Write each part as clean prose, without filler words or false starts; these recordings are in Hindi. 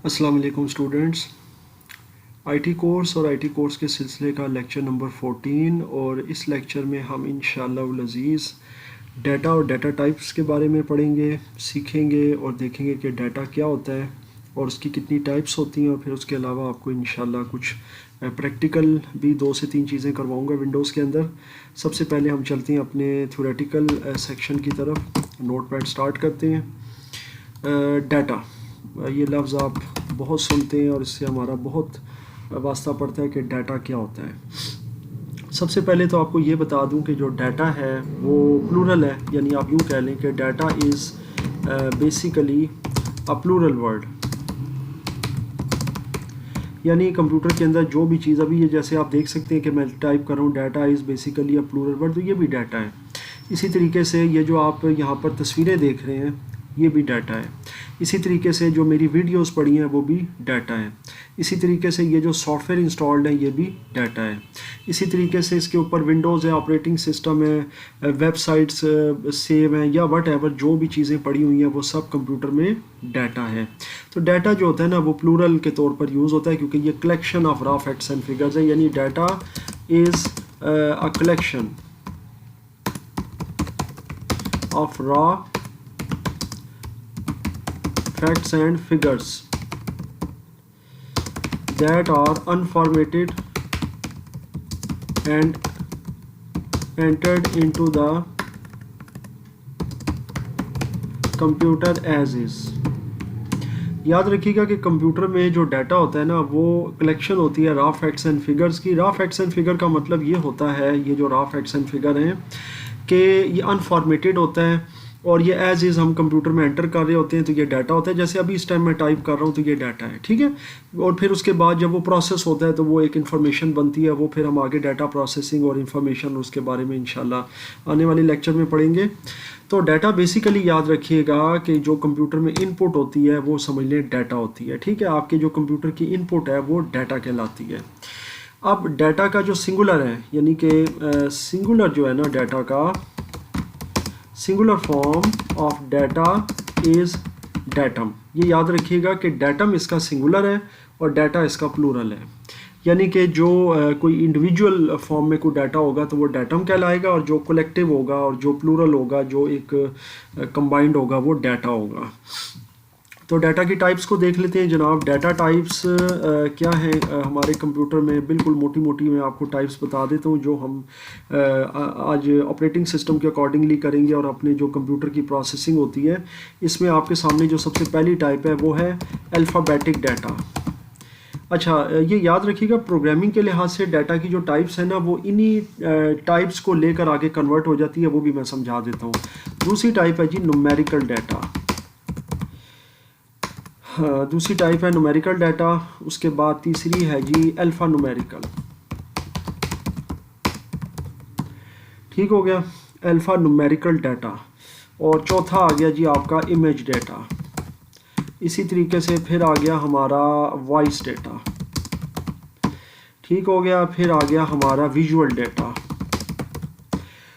अस्सलाम वालेकुम स्टूडेंट्स। आईटी कोर्स और आईटी कोर्स के सिलसिले का लेक्चर नंबर 14 और इस लेक्चर में हम इंशाअल्लाह वल अज़ीज़ डाटा और डाटा टाइप्स के बारे में पढ़ेंगे, सीखेंगे और देखेंगे कि डाटा क्या होता है और उसकी कितनी टाइप्स होती हैं। और फिर उसके अलावा आपको इंशाअल्लाह कुछ प्रैक्टिकल भी 2 से 3 चीज़ें करवाऊंगा विंडोज़ के अंदर। सबसे पहले हम चलते हैं अपने थ्योरेटिकल सेक्शन की तरफ। नोटपैड स्टार्ट करते हैं। डाटा, ये लफ्ज़ आप बहुत सुनते हैं और इससे हमारा बहुत वास्ता पड़ता है कि डाटा क्या होता है। सबसे पहले तो आपको ये बता दूं कि जो डाटा है वो प्लूरल है, यानी आप यूँ कह लें कि data is basically a plural word. यानी कंप्यूटर के अंदर जो भी चीज़, अभी ये जैसे आप देख सकते हैं कि मैं टाइप कर रहा हूँ data is basically a plural word, तो ये भी डाटा है। इसी तरीके से ये जो आप यहाँ पर तस्वीरें देख रहे हैं ये भी डाटा है। इसी तरीके से जो मेरी वीडियोस पड़ी हैं वो भी डाटा है। इसी तरीके से ये जो सॉफ्टवेयर इंस्टॉल्ड है ये भी डाटा है। इसी तरीके से इसके ऊपर विंडोज़ है, ऑपरेटिंग सिस्टम है, वेबसाइट्स सेव हैं या वट एवर जो भी चीज़ें पड़ी हुई हैं वो सब कंप्यूटर में डाटा है। तो डाटा जो होता है ना वो प्लूरल के तौर पर यूज़ होता है क्योंकि ये collection of raw facts and figures है। यानी data is a collection of raw facts and figures that are unformatted and entered into the computer as is। याद रखिएगा कि कंप्यूटर में जो डाटा होता है ना वो कलेक्शन होती है रॉ फैक्ट्स एंड फिगर्स की। रॉ फैक्ट्स एंड फिगर का मतलब ये होता है, ये जो रॉ फैक्ट्स एंड फिगर हैं कि ये अनफॉर्मेटेड होता है और ये एज इज़ हम कंप्यूटर में एंटर कर रहे होते हैं तो ये डाटा होता है। जैसे अभी इस टाइम मैं टाइप कर रहा हूँ तो ये डाटा है, ठीक है। और फिर उसके बाद जब वो प्रोसेस होता है तो वो एक इन्फॉर्मेशन बनती है, वो फिर हम आगे डाटा प्रोसेसिंग और इन्फॉर्मेशन उसके बारे में इंशाल्लाह आने वाले लेक्चर में पढ़ेंगे। तो डाटा बेसिकली याद रखिएगा कि जो कंप्यूटर में इनपुट होती है वो समझ लें डाटा होती है, ठीक है। आपके जो कंप्यूटर की इनपुट है वो डाटा कहलाती है। अब डाटा का जो सिंगुलर है, यानी कि सिंगुलर जो है ना डाटा का, singular form of data is datum. ये याद रखिएगा कि डाटम इसका सिंगुलर है और डाटा इसका प्लूरल है। यानी कि जो कोई इंडिविजुअल फॉर्म में कोई डाटा होगा तो वो डाटम कहलाएगा और जो कलेक्टिव होगा और जो प्लूरल होगा, जो एक कंबाइंड होगा, वो डाटा होगा। तो डाटा की टाइप्स को देख लेते हैं जनाब। डाटा टाइप्स क्या हैं हमारे कंप्यूटर में, बिल्कुल मोटी मोटी मैं आपको टाइप्स बता देता हूँ जो हम आज ऑपरेटिंग सिस्टम के अकॉर्डिंगली करेंगे और अपने जो कंप्यूटर की प्रोसेसिंग होती है इसमें आपके सामने जो सबसे पहली टाइप है वो है अल्फ़ाबेटिक डाटा। अच्छा, ये याद रखिएगा प्रोग्रामिंग के लिहाज से डाटा की जो टाइप्स है ना वो इन्हीं टाइप्स को लेकर आगे कन्वर्ट हो जाती है, वो भी मैं समझा देता हूँ। दूसरी टाइप है जी न्यूमेरिकल डाटा। दूसरी टाइप है न्यूमेरिकल डाटा। उसके बाद तीसरी है जी अल्फ़ा न्यूमेरिकल, ठीक हो गया, अल्फ़ा न्यूमेरिकल डाटा। और चौथा आ गया जी आपका इमेज डाटा। इसी तरीके से फिर आ गया हमारा वॉइस डाटा, ठीक हो गया। फिर आ गया हमारा विजुअल डाटा।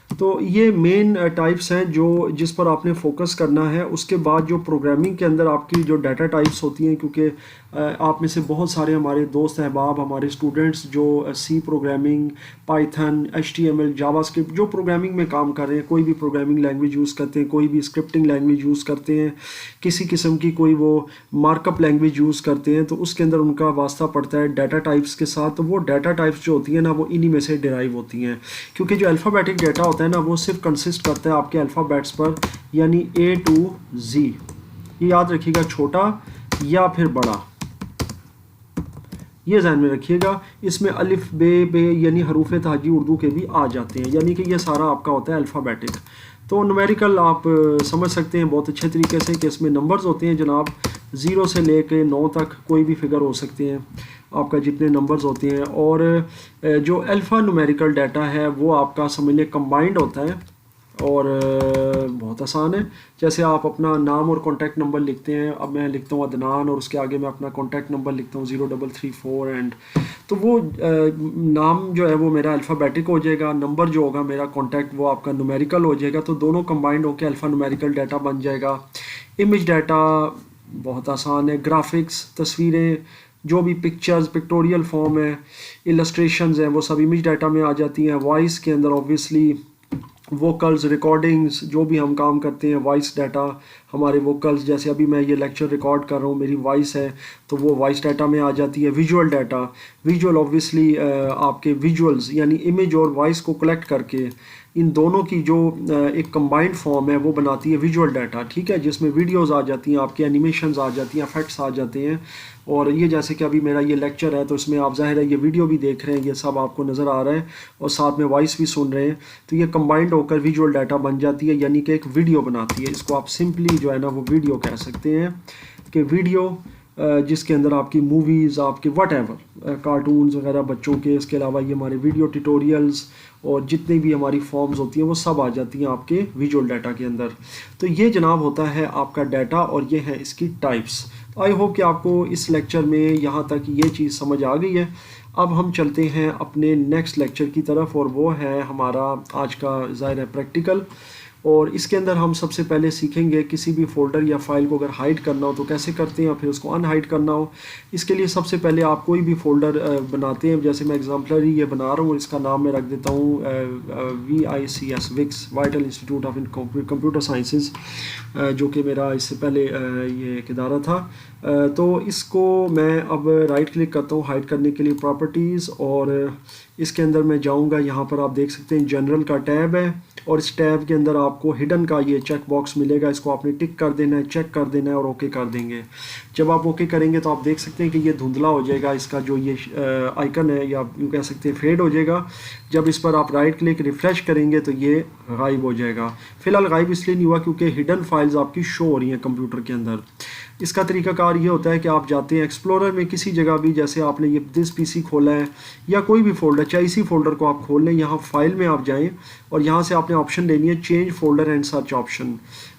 तो ये मेन टाइप्स हैं जो जिस पर आपने फोकस करना है। उसके बाद जो प्रोग्रामिंग के अंदर आपकी जो डाटा टाइप्स होती हैं, क्योंकि आप में से बहुत सारे हमारे दोस्त अहबाब, हमारे स्टूडेंट्स जो C programming, Python, HTML, JavaScript जो प्रोग्रामिंग में काम कर रहे हैं, कोई भी प्रोग्रामिंग लैंग्वेज यूज़ करते हैं, कोई भी स्क्रिप्टिंग लैंग्वेज यूज़ करते हैं, किसी किस्म की कोई वो मार्कअप लैंग्वेज यूज़ करते हैं, तो उसके अंदर उनका वास्ता पड़ता है डाटा टाइप्स के साथ। तो वो डाटा टाइप्स जो होती हैं ना वो इन्हीं में से डिराइव होती हैं, क्योंकि जो अल्फ़ाबेटिक डाटा होता है ना वो सिर्फ कंसिस्ट करता है आपके अल्फ़ाबेट्स पर, यानी A to Z। ये याद रखिएगा, छोटा या फिर बड़ा, ये ध्यान में रखिएगा। इसमें अलिफ बे यानी हरूफ तहजी उर्दू के भी आ जाते हैं, यानी कि ये सारा आपका होता है अल्फ़ाबेटिक। तो न्यूमेरिकल आप समझ सकते हैं बहुत अच्छे तरीके से कि इसमें नंबर्स होते हैं जनाब, 0 से लेके 9 तक कोई भी फिगर हो सकते हैं आपका, जितने नंबर्स होते हैं। और जो अल्फ़ा न्यूमेरिकल डाटा है वो आपका समझ लें कंबाइंड होता है और बहुत आसान है। जैसे आप अपना नाम और कॉन्टैक्ट नंबर लिखते हैं, अब मैं लिखता हूँ अदनान और उसके आगे मैं अपना कॉन्टैक्ट नंबर लिखता हूँ 0334 एंड, तो वो नाम जो है वो मेरा अल्फ़ाबेटिक हो जाएगा, नंबर जो होगा मेरा कॉन्टैक्ट वो आपका न्यूमेरिकल हो जाएगा। तो दोनों कंबाइंड होकर अल्फ़ा न्यूमेरिकल डाटा बन जाएगा। इमेज डाटा बहुत आसान है। ग्राफिक्स, तस्वीरें, जो भी पिक्चर्स, पिक्टोरियल फॉर्म है, इलस्ट्रेशंस हैं, वो सब इमेज डाटा में आ जाती हैं। वॉइस के अंदर ऑब्वियसली वोकल्स, रिकॉर्डिंग्स, जो भी हम काम करते हैं, वॉइस डाटा, हमारे वोकल्स, जैसे अभी मैं ये लेक्चर रिकॉर्ड कर रहा हूँ, मेरी वॉइस है तो वो वॉइस डाटा में आ जाती है। विजुअल डाटा, विजुअल ऑब्वियसली आपके विजुअल्स यानी इमेज और वॉइस को कलेक्ट करके इन दोनों की जो एक कंबाइंड फॉर्म है वो बनाती है विजुअल डाटा, ठीक है, जिसमें वीडियोस आ जाती हैं, आपकी एनिमेशंस आ जाती हैं, इफेक्ट्स आ जाते हैं। और ये जैसे कि अभी मेरा ये लेक्चर है तो इसमें आप ज़ाहिर है ये वीडियो भी देख रहे हैं, ये सब आपको नज़र आ रहा है और साथ में वॉइस भी सुन रहे हैं, तो ये कंबाइंड होकर विजुअल डाटा बन जाती है, यानी कि एक वीडियो बनाती है। इसको आप सिंपली जो है ना वो वीडियो कह सकते हैं कि वीडियो जिसके अंदर आपकी मूवीज़, आपके वट एवर कार्टून्स वगैरह बच्चों के, इसके अलावा ये हमारे वीडियो ट्यूटोरियल्स और जितनी भी हमारी फॉर्म्स होती हैं वो सब आ जाती हैं आपके विजुअल डाटा के अंदर। तो ये जनाब होता है आपका डाटा और ये है इसकी टाइप्स। आई होप कि आपको इस लेक्चर में यहाँ तक ये चीज़ समझ आ गई है। अब हम चलते हैं अपने नेक्स्ट लेक्चर की तरफ और वो है हमारा आज का ज़ाहिर है प्रैक्टिकल। और इसके अंदर हम सबसे पहले सीखेंगे किसी भी फ़ोल्डर या फाइल को अगर हाइड करना हो तो कैसे करते हैं, फिर उसको अनहाइड करना हो। इसके लिए सबसे पहले आप कोई भी फ़ोल्डर बनाते हैं, जैसे मैं एग्जाम्पलरी ये बना रहा हूँ, इसका नाम मैं रख देता हूँ VICS, Vics, vital institute of computer sciences, जो कि मेरा इससे पहले ये एक इदारा था। तो इसको मैं अब राइट क्लिक करता हूँ हाइड करने के लिए, प्रॉपर्टीज़, और इसके अंदर मैं जाऊंगा, यहाँ पर आप देख सकते हैं जनरल का टैब है और इस टैब के अंदर आपको हिडन का ये चेक बॉक्स मिलेगा, इसको आपने टिक कर देना है, चेक कर देना है और ओके कर देंगे। जब आप ओके करेंगे तो आप देख सकते हैं कि ये धुंधला हो जाएगा, इसका जो ये आइकन है या यूँ कह सकते हैं फेड हो जाएगा। जब इस पर आप राइट क्लिक रिफ़्रेश करेंगे तो ये गायब हो जाएगा। फ़िलहाल गायब इसलिए नहीं हुआ क्योंकि हिडन फाइल्स आपकी शो हो रही हैं कंप्यूटर के अंदर। इसका तरीकाकार ये होता है कि आप जाते हैं एक्सप्लोरर में किसी जगह भी, जैसे आपने ये दिस पीसी खोला है या कोई भी फ़ोल्डर, चाहे इसी फोल्डर को आप खोल लें, यहाँ फाइल में आप जाएं और यहाँ से आपने ऑप्शन लेनी है change folder and search option,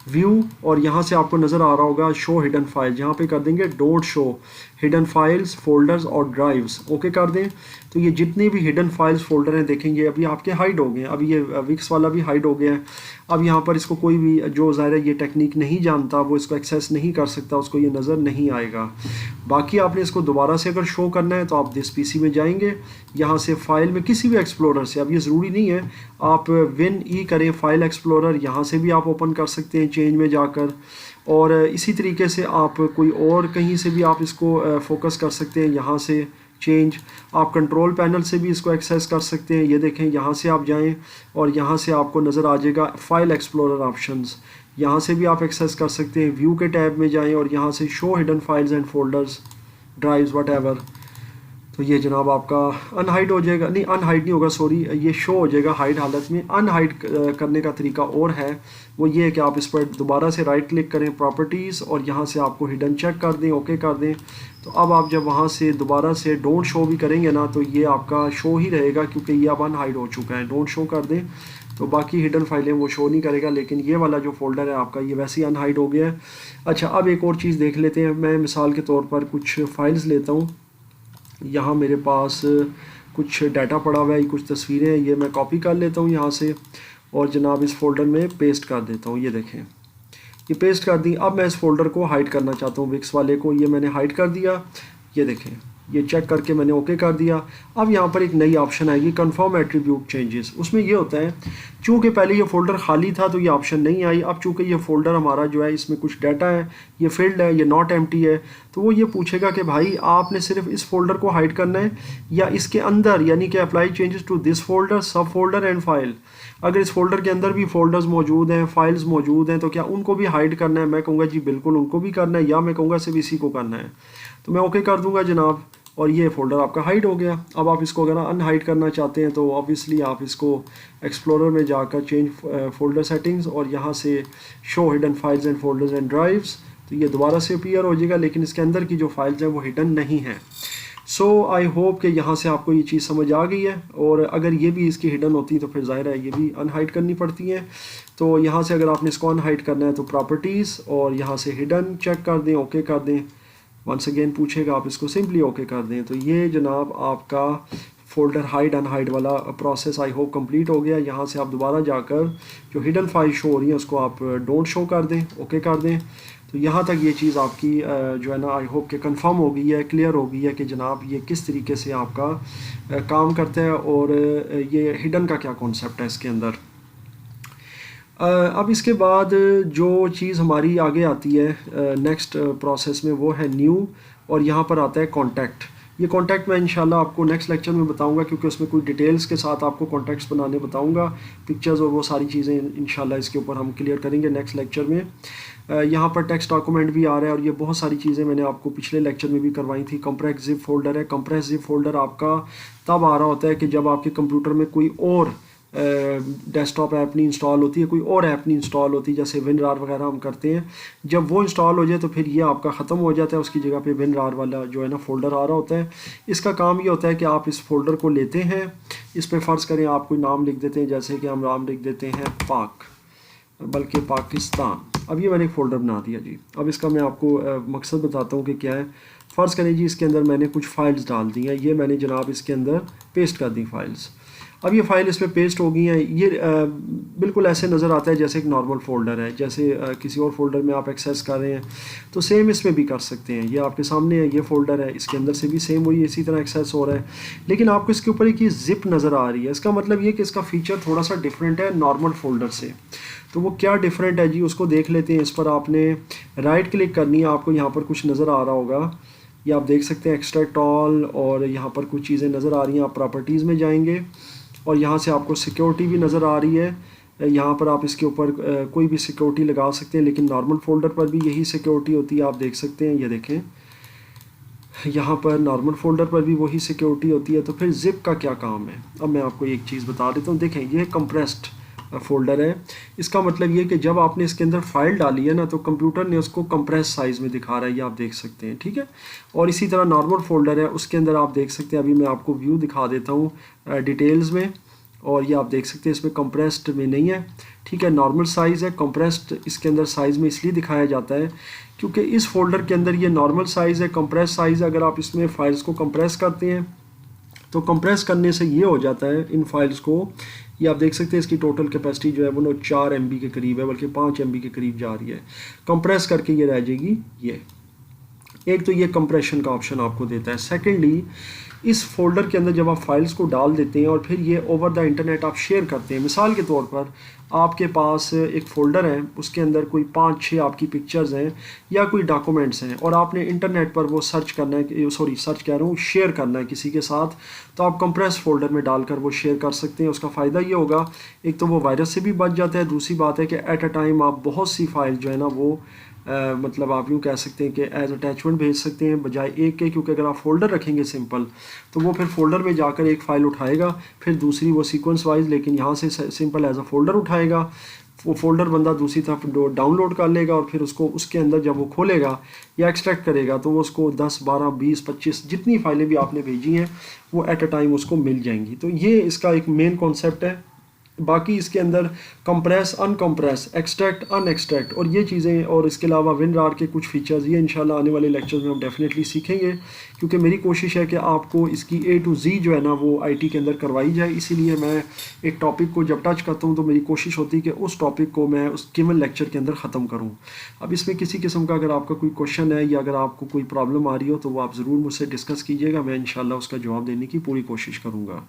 view, और यहाँ से आपको नज़र आ रहा होगा शो हिडन फाइल, यहाँ पे कर देंगे don't show hidden files, folders और ड्राइव्स, ओके कर दें। तो ये जितने भी हिडन फाइल्स फोल्डर हैं देखेंगे अभी आपके हाइड हो गए हैं। अभी ये विक्स वाला भी हाइड हो गया है। अब यहाँ पर इसको कोई भी जो ज़ाहिर है ये टेक्निक नहीं जानता वो इसको एक्सेस नहीं कर सकता, उसको ये नज़र नहीं आएगा। बाकी आपने इसको दोबारा से अगर शो करना है तो आप दिस पीसी में जाएंगे, यहाँ से फाइल में किसी भी एक्सप्लोरर से, अब ये ज़रूरी नहीं है आप विन ई करें फाइल एक्सप्लोरर, यहाँ से भी आप ओपन कर सकते हैं चेंज में जाकर। और इसी तरीके से आप कोई और कहीं से भी आप इसको फोकस कर सकते हैं, यहाँ से चेंज, आप कंट्रोल पैनल से भी इसको एक्सेस कर सकते हैं। ये देखें यहाँ से आप जाएं और यहाँ से आपको नज़र आ जाएगा फाइल एक्सप्लोरर ऑप्शंस, यहाँ से भी आप एक्सेस कर सकते हैं। व्यू के टैब में जाएं और यहाँ से show hidden files and folders, drives, what तो ये जनाब आपका अनहाइड हो जाएगा, नहीं अनहाइड नहीं होगा सॉरी, ये शो हो जाएगा हाइड हालत में। अनहाइड करने का तरीका और है, वो ये है कि आप इस पर दोबारा से राइट क्लिक करें प्रॉपर्टीज़ और यहाँ से आपको हिडन चेक कर दें, ओके कर दें। तो अब आप जब वहाँ से दोबारा से डोंट शो भी करेंगे ना तो ये आपका शो ही रहेगा क्योंकि ये अब अनहाइड हो चुका है। डोंट शो कर दें तो बाकी हिडन फाइलें वो शो नहीं करेगा, लेकिन ये वाला जो फोल्डर है आपका ये वैसे ही अनहाइड हो गया है। अच्छा, अब एक और चीज़ देख लेते हैं। मैं मिसाल के तौर पर कुछ फाइल्स लेता हूँ, यहाँ मेरे पास कुछ डाटा पड़ा हुआ है, कुछ तस्वीरें हैं, ये मैं कॉपी कर लेता हूँ यहाँ से और जनाब इस फोल्डर में पेस्ट कर देता हूँ। ये देखें ये पेस्ट कर दी। अब मैं इस फोल्डर को हाइड करना चाहता हूँ, विक्स वाले को, ये मैंने हाइड कर दिया। ये देखें ये चेक करके मैंने ओके कर दिया। अब यहाँ पर एक नई ऑप्शन आएगी कन्फर्म एट्रीब्यूट चेंजेस। उसमें ये होता है चूँकि पहले ये फ़ोल्डर खाली था तो ये ऑप्शन नहीं आई, अब चूँकि ये फ़ोल्डर हमारा जो है इसमें कुछ डाटा है, ये फील्ड है, ये नॉट एम्प्टी है, तो वो ये पूछेगा कि भाई आपने सिर्फ इस फोल्डर को हाइड करना है या इसके अंदर, यानी कि apply changes to this folder, sub folder and file. अगर इस फोल्डर के अंदर भी फोल्डर्स मौजूद हैं, फाइल्स मौजूद हैं, तो क्या उनको भी हाइड करना है? मैं कहूँगा जी बिल्कुल उनको भी करना है, या मैं कहूँगा सिर्फ इसी को करना है। तो मैं ओके कर दूँगा जनाब और ये फ़ोल्डर आपका हाइड हो गया। अब आप इसको अगर अनहाइड करना चाहते हैं तो ऑब्वियसली आप इसको एक्सप्लोरर में जाकर चेंज फोल्डर सेटिंग्स और यहाँ से show hidden files and folders and drives, तो ये दोबारा से अपीयर हो जाएगा, लेकिन इसके अंदर की जो फाइल्स हैं वो हिडन नहीं है। सो आई होप कि यहाँ से आपको ये चीज़ समझ आ गई है। और अगर ये भी इसकी हिडन होती तो फिर ज़ाहिर है ये भी अनहाइड करनी पड़ती हैं। तो यहाँ से अगर आपने इसको अनहाइड करना है तो प्रॉपर्टीज़ और यहाँ से हिडन चेक कर दें, ओके कर दें। वंस अगेन पूछेगा, आप इसको सिंपली ओके कर दें। तो ये जनाब आपका फोल्डर हाइड अनहाइड वाला प्रोसेस आई होप कंप्लीट हो गया। यहाँ से आप दोबारा जाकर जो हिडन फाइल शो हो रही है उसको आप डोंट शो कर दें, ओके कर दें। तो यहाँ तक ये चीज़ आपकी जो है ना आई होप कि कंफर्म हो गई है, क्लियर हो गई है कि जनाब ये किस तरीके से आपका काम करता है और ये हिडन का क्या कॉन्सेप्ट है इसके अंदर। अब इसके बाद जो चीज़ हमारी आगे आती है नेक्स्ट प्रोसेस में वो है न्यू, और यहाँ पर आता है कॉन्टैक्ट। ये कॉन्टैक्ट मैं इंशाल्लाह आपको नेक्स्ट लेक्चर में बताऊंगा, क्योंकि उसमें कोई डिटेल्स के साथ आपको कॉन्टैक्ट्स बनाने बताऊंगा, पिक्चर्स और वो सारी चीज़ें इंशाल्लाह इसके ऊपर हम क्लियर करेंगे नेक्स्ट लेक्चर में। यहाँ पर टेक्स्ट डॉक्यूमेंट भी आ रहा है, और ये बहुत सारी चीज़ें मैंने आपको पिछले लेक्चर में भी करवाई थी। कंप्रेस जिप फोल्डर है, कंप्रेस जिप फोल्डर आपका तब आ रहा होता है कि जब आपके कंप्यूटर में कोई और डेस्कटॉप ऐप नहीं इंस्टॉल होती है, कोई और ऐप नहीं इंस्टॉल होती, जैसे WinRAR वगैरह हम करते हैं। जब वो इंस्टॉल हो जाए तो फिर ये आपका ख़त्म हो जाता है, उसकी जगह पे WinRAR वाला जो है ना फ़ोल्डर आ रहा होता है। इसका काम ये होता है कि आप इस फोल्डर को लेते हैं, इस पर फ़र्ज़ करें आप कोई नाम लिख देते हैं, जैसे कि हम नाम लिख देते हैं पाक, बल्कि पाकिस्तान। अब ये मैंने एक फ़ोल्डर बना दिया जी। अब इसका मैं आपको मकसद बताता हूँ कि क्या है। फ़र्ज़ करें जी इसके अंदर मैंने कुछ फ़ाइल्स डाल दी हैं, ये मैंने जनाब इसके अंदर पेस्ट कर दी फ़ाइल्स। अब ये फ़ाइल इस पर पेस्ट हो गई हैं। ये बिल्कुल ऐसे नज़र आता है जैसे एक नॉर्मल फ़ोल्डर है, जैसे किसी और फोल्डर में आप एक्सेस कर रहे हैं, तो सेम इसमें भी कर सकते हैं। ये आपके सामने है, ये फ़ोल्डर है, इसके अंदर से भी सेम वही इसी तरह एक्सेस हो रहा है, लेकिन आपको इसके ऊपर एक ये ज़िप नज़र आ रही है। इसका मतलब ये कि इसका फ़ीचर थोड़ा सा डिफरेंट है नॉर्मल फ़ोल्डर से। तो वो क्या डिफरेंट है जी, उसको देख लेते हैं। इस पर आपने राइट क्लिक करनी है, आपको यहाँ पर कुछ नज़र आ रहा होगा, ये आप देख सकते हैं एक्सट्रैक्ट ऑल, और यहाँ पर कुछ चीज़ें नज़र आ रही हैं। आप प्रॉपर्टीज़ में जाएंगे और यहाँ से आपको सिक्योरिटी भी नज़र आ रही है। यहाँ पर आप इसके ऊपर कोई भी सिक्योरिटी लगा सकते हैं, लेकिन नॉर्मल फ़ोल्डर पर भी यही सिक्योरिटी होती है। आप देख सकते हैं, ये देखें यहाँ पर नॉर्मल फ़ोल्डर पर भी वही सिक्योरिटी होती है। तो फिर ज़िप का क्या काम है, अब मैं आपको एक चीज़ बता देता हूँ। देखें ये कंप्रेस्ड फ़ोल्डर है, इसका मतलब ये कि जब आपने इसके अंदर फ़ाइल डाली है ना, तो कंप्यूटर ने उसको कंप्रेस साइज़ में दिखा रहा है, ये आप देख सकते हैं, ठीक है। और इसी तरह नॉर्मल फ़ोल्डर है, उसके अंदर आप देख सकते हैं, अभी मैं आपको व्यू दिखा देता हूँ डिटेल्स में, और ये आप देख सकते हैं इसमें कंप्रेस्ड में नहीं है, ठीक है, नॉर्मल साइज़ है। कंप्रेस्ड इसके अंदर साइज़ में इसलिए दिखाया जाता है क्योंकि इस फोल्डर के अंदर ये नॉर्मल साइज़ है, कंप्रेस साइज़। अगर आप इसमें फ़ाइल्स को कंप्रेस करते हैं तो कंप्रेस करने से ये हो जाता है इन फाइल्स को, ये आप देख सकते हैं इसकी टोटल कैपेसिटी जो है वो 4 MB के करीब है, बल्कि 5 MB के करीब जा रही है। कंप्रेस करके ये रह जाएगी ये। एक तो ये कंप्रेशन का ऑप्शन आपको देता है। सेकेंडली इस फोल्डर के अंदर जब आप फाइल्स को डाल देते हैं और फिर ये ओवर द इंटरनेट आप शेयर करते हैं, मिसाल के तौर पर आपके पास एक फ़ोल्डर है, उसके अंदर कोई 5-6 आपकी पिक्चर्स हैं या कोई डॉक्यूमेंट्स हैं, और आपने इंटरनेट पर वो सर्च करना है, सॉरी सर्च कह रहा हूँ, शेयर करना है किसी के साथ, तो आप कंप्रेस फोल्डर में डालकर वो शेयर कर सकते हैं। उसका फ़ायदा ये होगा, एक तो वो वायरस से भी बच जाता है, दूसरी बात है कि एट अ टाइम आप बहुत सी फाइल जो है ना वो मतलब आप यूँ कह सकते हैं कि एज अटैचमेंट भेज सकते हैं बजाय एक के, क्योंकि अगर आप फोल्डर रखेंगे सिंपल तो वो फिर फोल्डर में जाकर एक फ़ाइल उठाएगा, फिर दूसरी वो सीक्वेंस वाइज, लेकिन यहाँ से सिंपल एज अ फोल्डर उठाएगा, वो फोल्डर बंदा दूसरी तरफ डाउनलोड कर लेगा, और फिर उसको उसके अंदर जब वो खोलेगा या एक्सट्रैक्ट करेगा तो वो उसको 10, 12, 20, 25 जितनी फाइलें भी आपने भेजी हैं वो एट अ टाइम उसको मिल जाएंगी। तो ये इसका एक मेन कॉन्सेप्ट है। बाकी इसके अंदर कंप्रेस, अनकंप्रेस, एक्सट्रैक्ट, अनएक्सट्रैक्ट और ये चीज़ें, और इसके अलावा WinRAR के कुछ फीचर्स, ये इंशाल्लाह आने वाले लेक्चर्स में हम डेफिनेटली सीखेंगे, क्योंकि मेरी कोशिश है कि आपको इसकी A to Z जो है ना वो IT के अंदर करवाई जाए। इसीलिए मैं एक टॉपिक को जब टच करता हूँ तो मेरी कोशिश होती है कि उस टॉपिक को मैं उस गिवन लेक्चर के अंदर ख़त्म करूँ। अब इसमें किसी किस्म का अगर आपका कोई क्वेश्चन है या अगर आपको कोई प्रॉब्लम आ रही हो तो वो आप ज़रूर मुझसे डिस्कस कीजिएगा, मैं इंशाल्लाह उसका जवाब देने की पूरी कोशिश करूँगा।